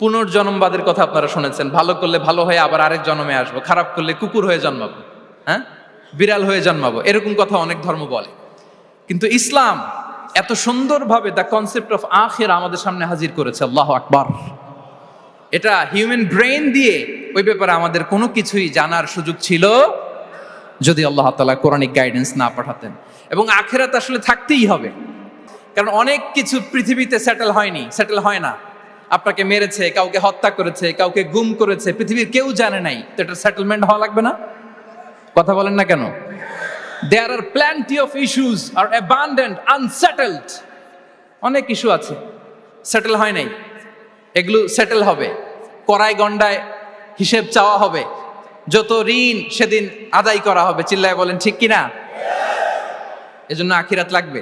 পুনর্জন্মবাদের কথা আপনারা শুনেছেন, ভালো করলে ভালো হয়ে আবার আরেক জন্মে আসবো, খারাপ করলে কুকুর হয়ে জন্মাবো, হ্যাঁ, বিড়াল হয়ে জন্মাবো, এরকম কথা অনেক ধর্ম বলে। কিন্তু ইসলাম এত সুন্দরভাবে দ্য কনসেপ্ট অফ আখিরা আমাদের সামনে হাজির করেছে, আল্লাহু আকবার। এটা হিউম্যান ব্রেইন দিয়ে ওই ব্যাপারে আমাদের কোনো কিছুই জানার সুযোগ ছিল যদি আল্লাহ তাআলা কোরআনিক গাইডেন্স না পাঠাতেন। এবং আখিরাত আসলে থাকতেই হবে, কারণ অনেক কিছু পৃথিবীতে সেটেল হয়নি, সেটেল হয় না। আপনাকে মেরেছে, কাউকে হত্যা করেছে, কাউকে গুম করেছে, পৃথিবীর কেউ জানে নাই, তো এটা সেটেলমেন্ট হওয়া লাগবে না? কথা বলেন না কেন? There are plenty of issues are abandoned, unsettled. অনেক ইস্যু আছে, সেটেল হয় নাই, এগুলো সেটেল হবে। কড়াই গন্ডায় হিসেব চাওয়া হবে, যত ঋণ সেদিন আদায় করা হবে। চিল্লায় বলেন ঠিক কিনা? এজন্য আখিরাত লাগবে।